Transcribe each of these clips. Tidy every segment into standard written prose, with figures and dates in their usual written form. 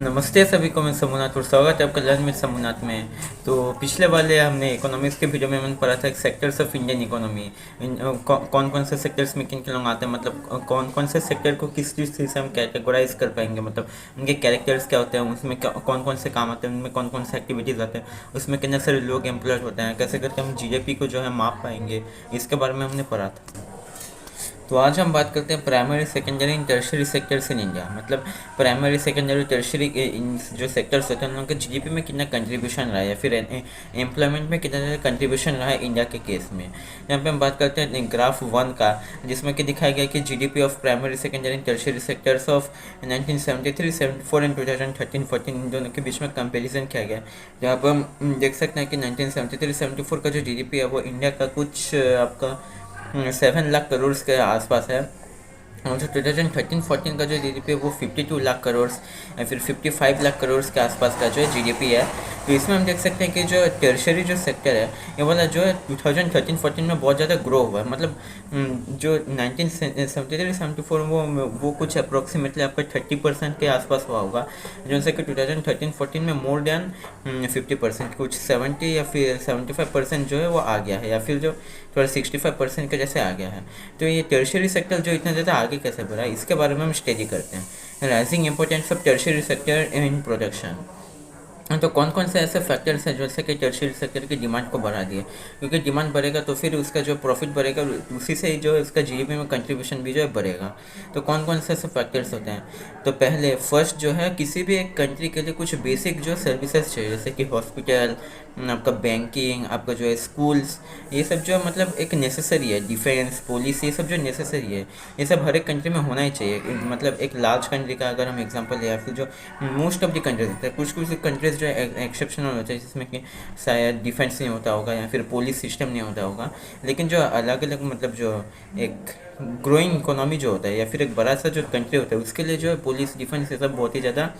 नमस्ते सभी को, मैं समूनाथ और स्वागत है आपका लर्न विद समूनाथ में। तो पिछले वाले हमने इकोनॉमिक्स के वीडियो में मैंने पढ़ा था सेक्टर्स ऑफ इंडियन इकोनॉमी। कौन कौन से सेक्टर्स में किन किन लोग आते हैं, मतलब कौन कौन से सेक्टर को किस चीज़ से हम कैटेगराइज कर पाएंगे, मतलब उनके कैरेक्टर्स क्या होते हैं, उसमें कौन कौन से काम आते हैं, उनमें कौन कौन से एक्टिविटीज़ आते हैं, उसमें कितने सारे लोग एम्प्लॉयड होते हैं, कैसे करके हम जीडीपी को जो है माप पाएंगे, इसके बारे में हमने पढ़ा था। तो आज हम बात करते हैं primary secondary and tertiary sectors in India. मतलब प्राइमरी सेकेंडरी टर्शरी के जो सेक्टर्स होते हैं उन लोगों के जीडीपी में कितना कंट्रीब्यूशन रहा है, या फिर एम्प्लॉयमेंट में कितना ज़्यादा कंट्रीब्यूशन रहा है इंडिया के केस में। यहाँ पे हम बात करते हैं ग्राफ 1 का, जिसमें कि दिखाया गया कि GDP of primary secondary and tertiary sectors of 1973, 74 and 2013-14 इन दोनों के बीच में कंपेरिजन किया गया। जहाँ पर हम देख सकते हैं कि 1973-74 का जो जीडीपी है वो इंडिया का कुछ आपका 7 लाख करोड़ के आसपास है। और जो 2013-14 का जो जीडीपी है वो 52 लाख करोड़ या फिर 55 लाख करोड़ के आसपास का जो है जीडीपी है। तो इसमें हम देख सकते हैं कि जो टर्शरी जो सेक्टर है ये वाला जो है 2013-14 में बहुत ज़्यादा ग्रो हुआ है। मतलब जो 1973-74 वो कुछ अप्रोक्सीमेटली आपका 30% के आसपास हुआ होगा, जो कि 2013-14 में मोर देन 50%, कुछ 70 या फिर 75% जो है वो आ गया है, या फिर जो थोड़ा 65% के जैसे आ गया है। तो ये टर्शरी सेक्टर जो इतना ज़्यादा आगे कैसे बढ़ा है, इसके बारे में हम स्टडी करते हैं। Rising importance of tertiary sector in production. तो कौन कौन से ऐसे फैक्टर्स हैं जैसे कि टर्शियरी सेक्टर की डिमांड को बढ़ा दिए, क्योंकि डिमांड बढ़ेगा तो फिर उसका जो प्रॉफिट बढ़ेगा, उसी से ही जो उसका जीडीपी में कंट्रीब्यूशन भी जो है बढ़ेगा। तो कौन कौन से ऐसे फैक्टर्स होते हैं, तो पहले फर्स्ट जो है किसी भी एक कंट्री के लिए कुछ बेसिक जो सर्विसेज चाहिए, जैसे कि हॉस्पिटल, आपका बैंकिंग, आपका जो है स्कूल्स, ये सब जो मतलब एक नेसेसरी है। डिफेंस, पुलिस, ये सब जो नेसेसरी है, ये सब हर एक कंट्री में होना ही चाहिए। मतलब एक लार्ज कंट्री का अगर हम एग्जांपल ले, या फिर जो मोस्ट ऑफ द कंट्रीज होते हैं, कुछ कुछ कंट्रीज जो एक्सेप्शनल होता है जिसमें कि शायद डिफेंस नहीं होता होगा या फिर पुलिस सिस्टम नहीं होता होगा, लेकिन जो अलग अलग मतलब जो एक ग्रोइंग इकोनॉमी जो होता है या फिर एक बड़ा सा जो कंट्री होता है उसके लिए जो है पुलिस, डिफेंस, ये सब बहुत ही ज़्यादा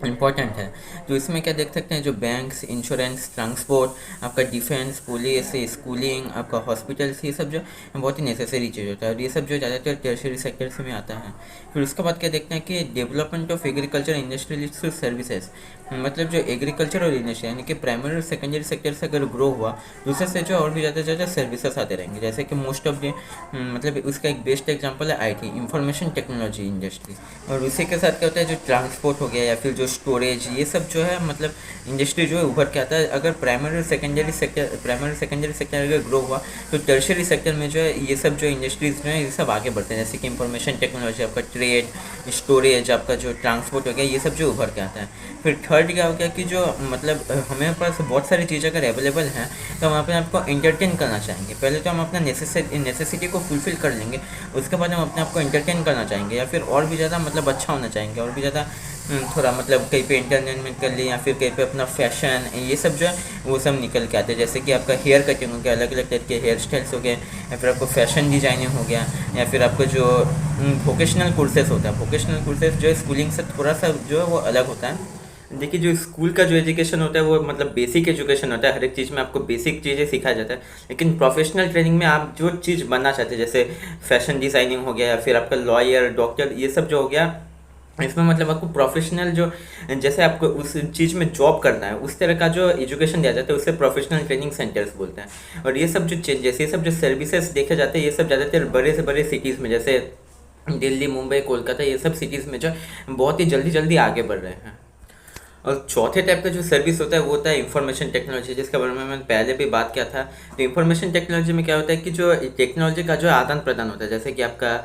इम्पॉर्टेंट है। तो इसमें क्या देख सकते हैं, जो बैंक्स, इंश्योरेंस, ट्रांसपोर्ट, आपका डिफेंस, पुलिस, स्कूलिंग, आपका हॉस्पिटल्स, ये सब जो बहुत ही नेसेसरी चीज़ होता है, और ये सब जो ज़्यादातर टर्शियरी सेक्टर्स में आता है। फिर उसके बाद क्या देखते हैं कि development of agriculture, industrial services. मतलब जो एग्रीकल्चर और इंडस्ट्री यानी कि प्राइमरी और सेकेंडरी सेक्टर से अगर ग्रो हुआ, दूसरे से जो और भी ज़्यादा ज़्यादा सर्विसेज आते रहेंगे, जैसे कि मोस्ट ऑफ द मतलब उसका एक बेस्ट एग्जांपल है आईटी, इंफॉर्मेशन टेक्नोलॉजी इंडस्ट्री। और उसी के साथ क्या होता है, जो ट्रांसपोर्ट हो गया या फिर जो स्टोरेज, ये सब जो है मतलब इंडस्ट्री जो है उभर के आता है। अगर प्राइमरी और सेकेंडरी सेक्टर अगर ग्रो हुआ तो टर्शियरी सेक्टर में जो है ये सब जो इंडस्ट्रीज जो है ये सब आगे बढ़ते हैं, जैसे कि इंफॉर्मेशन टेक्नोलॉजी, आपका ट्रेड, स्टोरेज, आपका जो ट्रांसपोर्ट हो गया, ये सब जो उभर के आता है। फिर थर्ड क्या हो गया कि जो मतलब हमें पास बहुत सारी चीज़ें अगर अवेलेबल हैं तो हम अपने आप को एंटरटेन करना चाहेंगे। पहले तो हम अपना नेसेसिटी को फुलफिल कर लेंगे, उसके बाद हम अपने आप को एंटरटेन करना चाहेंगे, या फिर और भी ज़्यादा मतलब अच्छा होना चाहेंगे, और भी ज़्यादा थोड़ा मतलब कहीं पे इंटरटेनमेंट कर लिया, या फिर कहीं पे अपना फैशन, ये सब जो है वो सब निकल के आते हैं। जैसे कि आपका हेयर कटिंग हो गया, अलग अलग टाइप के हेयर स्टाइल्स हो गए, या फिर आपको फैशन डिजाइनिंग हो गया, या फिर आपका जो वोकेशनल कोर्सेज होता है, वोकेशनल कोर्सेज जो है स्कूलिंग से थोड़ा सा जो है वो अलग होता है। देखिए, जो स्कूल का जो एजुकेशन होता है वो मतलब बेसिक एजुकेशन होता है, हर एक चीज़ में आपको बेसिक चीज़ें सिखाया जाता है। लेकिन प्रोफेशनल ट्रेनिंग में आप जो चीज़ बनना चाहते हैं, जैसे फैशन डिज़ाइनिंग हो गया, या फिर आपका लॉयर, डॉक्टर, ये सब जो हो गया, इसमें मतलब आपको प्रोफेशनल जो जैसे आपको उस चीज़ में जॉब करना है उस तरह का जो एजुकेशन दिया जाता है उसे प्रोफेशनल ट्रेनिंग सेंटर्स बोलते हैं। और ये सब जो चेंजेस, ये सब जो सर्विसेज देखे जाते हैं, ये सब ज़्यादातर बड़े से बड़े सिटीज़ में, जैसे दिल्ली, मुंबई, कोलकाता, ये सब सिटीज़ में जो बहुत ही जल्दी जल्दी आगे बढ़ रहे हैं। और चौथे टाइप का जो सर्विस होता है वो होता है इंफॉर्मेशन टेक्नोलॉजी, जिसके बारे में मैंने पहले भी बात किया था। तो इंफॉर्मेशन टेक्नोलॉजी में क्या होता है कि जो टेक्नोलॉजी का जो आदान प्रदान होता है, जैसे कि आपका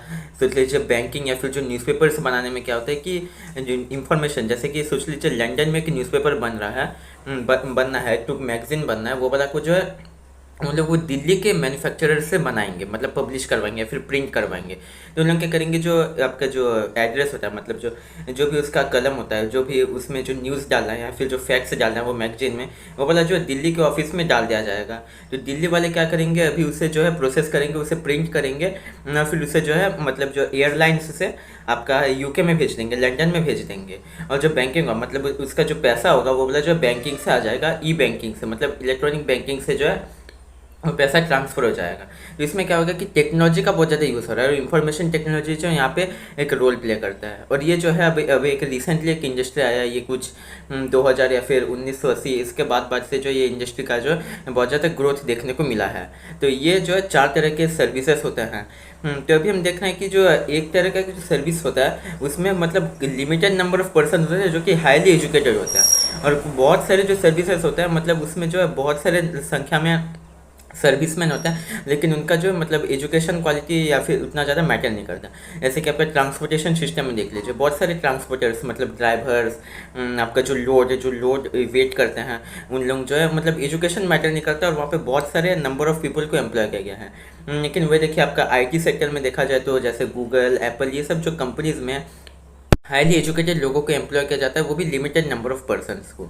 सोच लीजिए बैंकिंग या फिर जो न्यूज़पेपर्स बनाने में क्या होता है कि जो इंफॉर्मेशन, जैसे कि सोच लीजिए लंदन में एक न्यूज़पेपर बन रहा है, बनना है, तो मैगजीन बनना है, वो वाला को जो है मतलब वो दिल्ली के मैन्युफैक्चरर से बनाएंगे, मतलब पब्लिश करवाएंगे या फिर प्रिंट करवाएंगे। तो उन लोग क्या करेंगे, जो आपका जो एड्रेस होता है, मतलब जो जो भी उसका कलम होता है, जो भी उसमें जो न्यूज़ डालना है या फिर जो फैक्ट्स डालना है वो मैगजीन में, वो वाला जो दिल्ली के ऑफिस में डाल दिया जाएगा। तो दिल्ली वाले क्या करेंगे, अभी उसे जो है प्रोसेस करेंगे, उसे प्रिंट करेंगे, और फिर उसे जो है मतलब जो एयरलाइंस से आपका यूके में भेज देंगे, लंदन में भेज देंगे। और जो बैंकिंग होगा, मतलब उसका जो पैसा होगा वो वाला जो बैंकिंग से आ जाएगा, ई बैंकिंग से, मतलब इलेक्ट्रॉनिक बैंकिंग से जो है और पैसा ट्रांसफ़र हो जाएगा। तो इसमें क्या होगा कि टेक्नोलॉजी का बहुत ज़्यादा यूज़ हो रहा है और इन्फॉर्मेशन टेक्नोलॉजी जो है यहाँ पे एक रोल प्ले करता है। और ये जो है अभी अभी एक रिसेंटली एक इंडस्ट्री आया है, ये कुछ 2000 या फिर 1980 इसके बाद से जो ये इंडस्ट्री का जो है बहुत ज़्यादा ग्रोथ देखने को मिला है। तो ये जो है 4 तरह के सर्विसेज होते हैं। तो अभी हम देख रहे हैं कि जो एक तरह का जो सर्विस होता है उसमें मतलब लिमिटेड नंबर ऑफ पर्सन होते हैं जो कि हाईली एजुकेटेड होते हैं, और बहुत सारे जो सर्विसेज होते हैं मतलब उसमें जो है बहुत सारे संख्या में सर्विसमैन होते हैं, लेकिन उनका जो मतलब एजुकेशन क्वालिटी या फिर उतना ज़्यादा मैटर नहीं करता। जैसे कि आपका ट्रांसपोर्टेशन सिस्टम में देख लीजिए, बहुत सारे ट्रांसपोर्टर्स मतलब ड्राइवर्स, आपका जो लोड वेट करते हैं उन लोग जो है मतलब एजुकेशन मैटर नहीं करता, और वहाँ पे बहुत सारे नंबर ऑफ पीपल को एम्प्लॉय किया गया है। लेकिन वह देखिए आपका आईटी सेक्टर में देखा जाए तो जैसे गूगल, एप्पल, ये सब जो कंपनीज़ में हाईली एजुकेटेड लोगों को एम्प्लॉय किया जाता है, वो भी लिमिटेड नंबर ऑफ पर्सन्स को।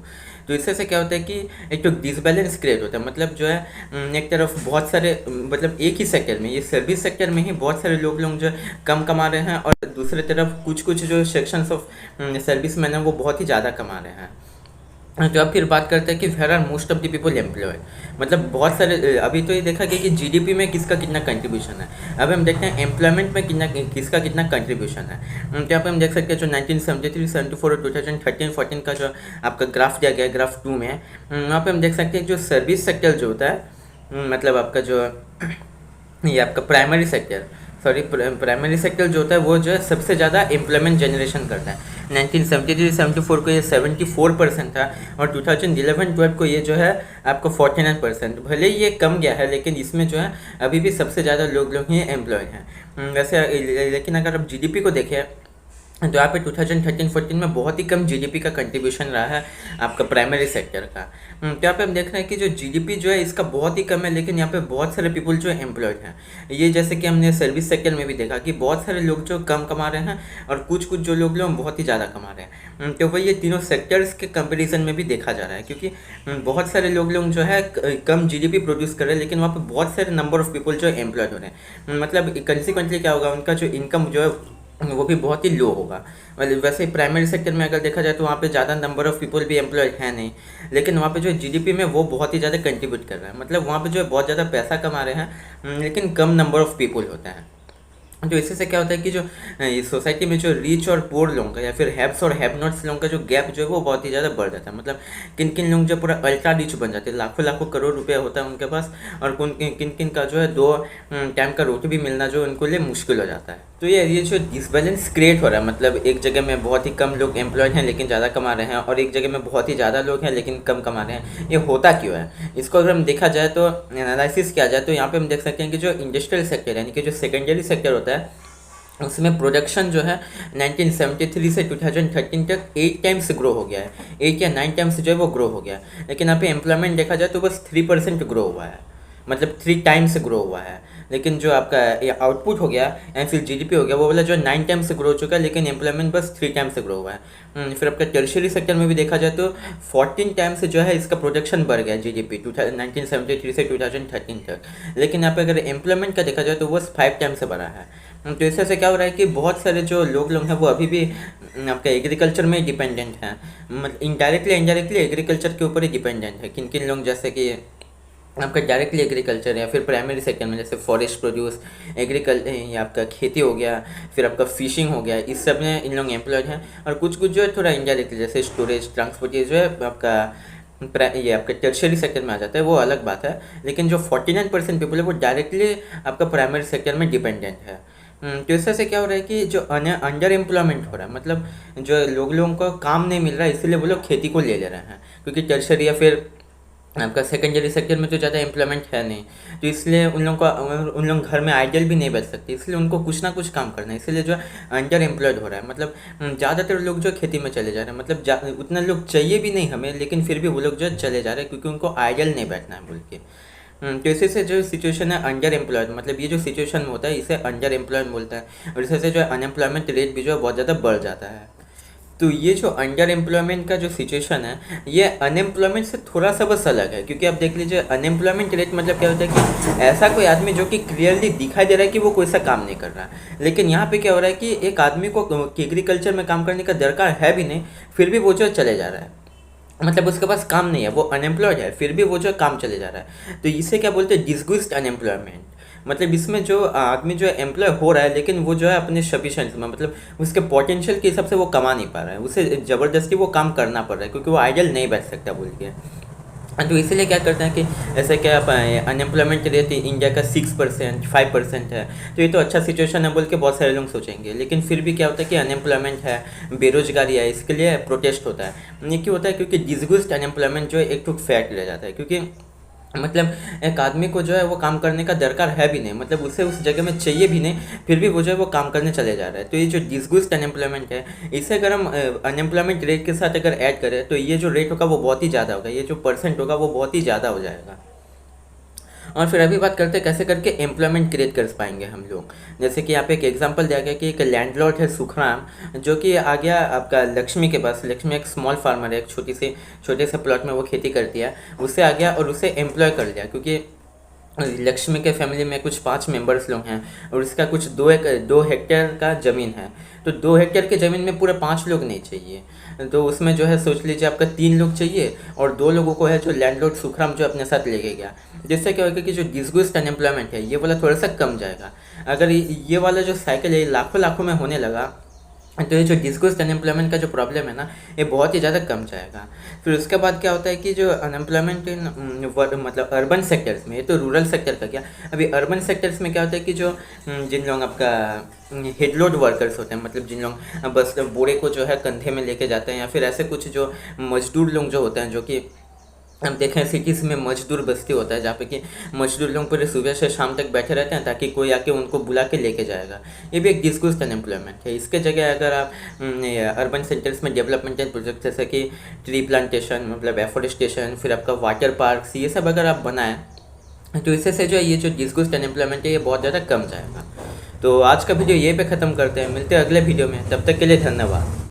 तो इससे से क्या होता है कि एक तो डिसबैलेंस क्रिएट होता है, मतलब जो है एक तरफ बहुत सारे मतलब एक ही सेक्टर में, ये सर्विस सेक्टर में ही बहुत सारे लोग जो है कम कमा रहे हैं, और दूसरी तरफ कुछ कुछ जो सेक्शंस ऑफ सर्विस मैन है वो बहुत ही ज़्यादा कमा रहे हैं। तो अब फिर बात करते हैं कि where are most of the people employed, मतलब बहुत सारे अभी तो ये देखा गया कि जीडीपी में किसका कितना कंट्रीब्यूशन है। अब हम देखते हैं एम्प्लॉयमेंट में किसका कितना कंट्रीब्यूशन है। तो यहाँ पे हम देख सकते हैं जो 1973, 74 और 2013-14 का जो आपका ग्राफ दिया गया है ग्राफ 2 में, वहाँ पे हम देख सकते हैं जो सर्विस सेक्टर जो होता है मतलब आपका जो ये आपका प्राइमरी सेक्टर प्राइमरी सेक्टर जो होता है वो जो है सबसे ज़्यादा एम्प्लॉयमेंट जनरेशन करता है। 1973-74 को ये 74% था, और 2011-12 को ये जो है आपको 49%। भले ही ये कम गया है, लेकिन इसमें जो है अभी भी सबसे ज़्यादा लोग ही एम्प्लॉयड हैं। वैसे लेकिन अगर आप जीडीपी को देखें तो यहाँ पे 2013-14 में बहुत ही कम जीडीपी का कंट्रीब्यूशन रहा है आपका प्राइमरी सेक्टर का। तो यहाँ पे हम देख रहे हैं कि जो जीडीपी जो है इसका बहुत ही कम है, लेकिन यहाँ पे बहुत सारे पीपल जो एम्प्लॉयड हैं। ये जैसे कि हमने सर्विस सेक्टर में भी देखा कि बहुत सारे लोग जो कम कमा रहे हैं, और कुछ कुछ जो लोग बहुत ही ज़्यादा कमा रहे हैं। तो वही ये तीनों सेक्टर्स के कंपेरिजन में भी देखा जा रहा है, क्योंकि बहुत सारे लोग जो है कम जीडीपी प्रोड्यूस कर रहे हैं, लेकिन वहाँ पे बहुत सारे नंबर ऑफ पीपल जो एम्प्लॉयड हो रहे हैं। मतलब कंसिक्वेंटली क्या होगा, उनका जो इनकम जो है वो भी बहुत ही लो होगा। मतलब वैसे प्राइमरी सेक्टर में अगर देखा जाए तो वहाँ पे ज़्यादा नंबर ऑफ़ पीपल भी एम्प्लॉयड है नहीं, लेकिन वहाँ पे जो जीडीपी में वो बहुत ही ज़्यादा कंट्रीब्यूट कर रहा है। मतलब वहाँ पे जो है बहुत ज़्यादा पैसा कमा रहे हैं, लेकिन कम नंबर ऑफ़ पीपल होते हैं। तो इससे से क्या होता है कि जो सोसाइटी में जो रिच और पुअर लोगों का या फिर हैव्स और हैव नॉट्स लोगों का जो गैप जो है वो बहुत ही ज़्यादा बढ़ जाता है। मतलब किन किन लोग जो पूरा अल्ट्रा रिच बन जाते हैं, लाखों लाखों करोड़ रुपया होता है उनके पास, और किन किन का जो है 2 टाइम का रोटी भी मिलना जो उनको लिए मुश्किल हो जाता है। तो ये जो डिसबैलेंस क्रिएट हो रहा है, मतलब एक जगह में बहुत ही कम लोग एम्प्लॉयड हैं लेकिन ज़्यादा कमा रहे हैं, और एक जगह में बहुत ही ज़्यादा लोग हैं लेकिन कम कमा रहे हैं, ये होता क्यों है? इसको अगर हम देखा जाए तो एनालिसिस किया जाए तो यहाँ पे हम देख सकते हैं कि जो इंडस्ट्रियल सेक्टर यानी कि जो सेकेंडरी सेक्टर होता है उसमें प्रोडक्शन जो है 1973 से 2013 तक 8 टाइम्स ग्रो हो गया है, 8 या 9 टाइम्स जो है वो ग्रो हो गया है। लेकिन यहाँ पे एम्प्लॉयमेंट देखा जाए तो बस 3% ग्रो हुआ है, मतलब 3 टाइम्स ग्रो हुआ है। लेकिन जो आपका आउटपुट हो गया या फिर जीडीपी हो गया वो वाला जो 9 टाइम्स ग्रो हो चुका है, लेकिन एम्प्लॉयमेंट बस 3 टाइम्स ग्रो हुआ है। फिर आपका टर्शियरी सेक्टर में भी देखा जाए तो 14 टाइम्स जो है इसका प्रोडक्शन बढ़ गया जीडीपी 1973 से 2013 तक, लेकिन यहाँ पे अगर एम्प्लॉयमेंट का देखा जाए तो बस 5 टाइम्स से बढ़ा है। तो इससे से क्या हो रहा है कि बहुत सारे जो लोग हैं वो अभी भी आपका एग्रीकल्चर में डिपेंडेंट हैं, मतलब इनडायरेक्टली एग्रीकल्चर के ऊपर ही डिपेंडेंट है। किन किन लोग जैसे कि आपका डायरेक्टली एग्रीकल्चर या फिर प्राइमरी सेक्टर में जैसे फॉरेस्ट प्रोड्यूस या आपका खेती हो गया, फिर आपका फिशिंग हो गया, इस सब में इन लोग एम्प्लॉयड हैं। और कुछ कुछ जो है थोड़ा इनडायरेक्टली जैसे स्टोरेज, ट्रांसपोर्ट, ये जो है ये आपका टर्शियरी सेक्टर में आ जाता है, वो अलग बात है। लेकिन जो 49% पीपल है वो डायरेक्टली आपका प्राइमरी सेक्टर में डिपेंडेंट है। तो इससे से क्या हो रहा है कि जो अंडर एम्प्लॉयमेंट हो रहा है, मतलब जो लोगों को काम नहीं मिल रहा है, इसीलिए वो लोग खेती को ले रहे हैं, क्योंकि टर्शियरी या फिर आपका सेकेंडरी सेक्टर में तो ज़्यादा एम्प्लॉयमेंट है नहीं, तो इसलिए उन लोग घर में आइडियल भी नहीं बैठ सकते, इसलिए उनको कुछ ना कुछ काम करना है, इसलिए जो अंडर एम्प्लॉयड हो रहा है। मतलब ज़्यादातर लोग जो खेती में चले जा रहे हैं, मतलब उतना लोग चाहिए भी नहीं हमें, लेकिन फिर भी वो लोग जो चले जा रहे हैं क्योंकि उनको आइडियल नहीं बैठना है बोल के। तो इसी से जो सिचुएशन है अंडर एम्प्लॉयड, मतलब ये जो सिचुएशन में होता है इसे अंडर एम्प्लॉयड बोलता है, और इससे जो है अनएम्प्लॉयमेंट रेट भी जो है बहुत ज़्यादा बढ़ जाता है। तो ये जो अंडर एम्प्लॉयमेंट का जो सिचुएशन है ये अनएम्प्लॉयमेंट से थोड़ा सा बस अलग है, क्योंकि आप देख लीजिए अनएम्प्लॉयमेंट रेट मतलब क्या होता है कि ऐसा कोई आदमी जो कि क्लियरली दिखाई दे रहा है कि वो कोई सा काम नहीं कर रहा है, लेकिन यहाँ पे क्या हो रहा है कि एक आदमी को एग्रीकल्चर में काम करने का दरकार है भी नहीं, फिर भी वो जो चले जा रहा है। मतलब उसके पास काम नहीं है, वो अनएम्प्लॉयड है, फिर भी वो जो काम चले जा रहा है, तो इसे क्या बोलते हैं, डिसगुइस्ड अनएम्प्लॉयमेंट। मतलब इसमें जो आदमी जो है एम्प्लॉय हो रहा है, लेकिन वो जो है अपने सफिशेंट में, मतलब उसके पोटेंशियल के हिसाब से वो कमा नहीं पा रहा है, उसे ज़बरदस्ती वो काम करना पड़ रहा है, क्योंकि वो आइडल नहीं बैठ सकता बोल के। तो इसीलिए क्या करते हैं कि ऐसे क्या अनएम्प्लॉयमेंट रेट इंडिया का 6%, 5% है, तो ये तो अच्छा सिचुएशन है बोल के बहुत सारे लोग सोचेंगे, लेकिन फिर भी क्या होता है कि अनएम्प्लॉयमेंट है, बेरोजगारी है, इसके लिए प्रोटेस्ट होता है। ये क्यों होता है, क्योंकि डिसगुइस्ड अनएम्प्लॉयमेंट जो है एक तो फैक्ट रह जाता है, क्योंकि मतलब एक आदमी को जो है वो काम करने का दरकार है भी नहीं, मतलब उसे उस जगह में चाहिए भी नहीं, फिर भी वो जो है वो काम करने चले जा रहा है। तो ये जो डिसगुइस्ड अनएम्प्लॉयमेंट है, इसे अगर हम अनएम्प्लॉयमेंट रेट के साथ अगर ऐड करें, तो ये जो रेट होगा वो बहुत ही ज़्यादा होगा, ये जो परसेंट होगा वो बहुत ही ज़्यादा हो जाएगा। और फिर अभी बात करते हैं कैसे करके एम्प्लॉयमेंट क्रिएट कर पाएंगे हम लोग। जैसे कि यहाँ पे एक एग्जांपल दिया गया कि एक लैंडलॉर्ड है सुखराम, जो कि आ गया आपका लक्ष्मी के पास। लक्ष्मी एक स्मॉल फार्मर है, एक छोटे से प्लॉट में वो खेती करती है। उससे आ गया और उसे एम्प्लॉय कर लिया, क्योंकि लक्ष्मी के फैमिली में कुछ 5 मेंबर्स लोग हैं, और इसका कुछ 2 हेक्टेयर का ज़मीन है। तो 2 हेक्टेयर की ज़मीन में पूरे 5 लोग नहीं चाहिए, तो उसमें जो है सोच लीजिए आपका 3 लोग चाहिए, और 2 लोगों को है जो लैंडलॉर्ड सुखराम जो अपने साथ लेके गया। जिससे क्या होगा कि जो डिसगुइस्ड अनएम्प्लॉयमेंट है ये वाला थोड़ा सा कम जाएगा। अगर ये वाला जो साइकिल है लाखों लाखों में होने लगा, तो ये जो डिस्कोर्स अनएम्प्लॉयमेंट का जो प्रॉब्लम है ना, ये बहुत ही ज़्यादा कम जाएगा। फिर उसके बाद क्या होता है कि जो अनएम्प्लॉयमेंट इन मतलब अर्बन सेक्टर्स में, ये तो रूरल सेक्टर का क्या, अभी अर्बन सेक्टर्स में क्या होता है कि जो जिन लोग आपका हेडलोड वर्कर्स होते हैं, मतलब जिन लोग बस बोरे को जो है कंधे में लेके जाते हैं, या फिर ऐसे कुछ जो मजदूर लोग जो होते हैं, जो कि हम देखें सिटीज़ में मजदूर बस्ती होता है, जहाँ पे कि मजदूर लोग पूरे सुबह से शाम तक बैठे रहते हैं ताकि कोई आके उनको बुला के लेके जाएगा। ये भी एक डिस्कोर्स अनएम्प्लॉयमेंट है। इसके जगह अगर आप अर्बन सेंटर्स में डेवलपमेंटल प्रोजेक्ट जैसे कि ट्री प्लांटेशन, मतलब एफोरेस्टेशन, फिर आपका वाटर पार्क्स, ये सब अगर आप बनाएं, तो इससे से जो है ये जो डिस्कोर्स अनएम्प्लॉयमेंट है ये बहुत ज़्यादा कम जाएगा। तो आज का वीडियो ये पे ख़त्म करते हैं, मिलते हैं अगले वीडियो में, तब तक के लिए धन्यवाद।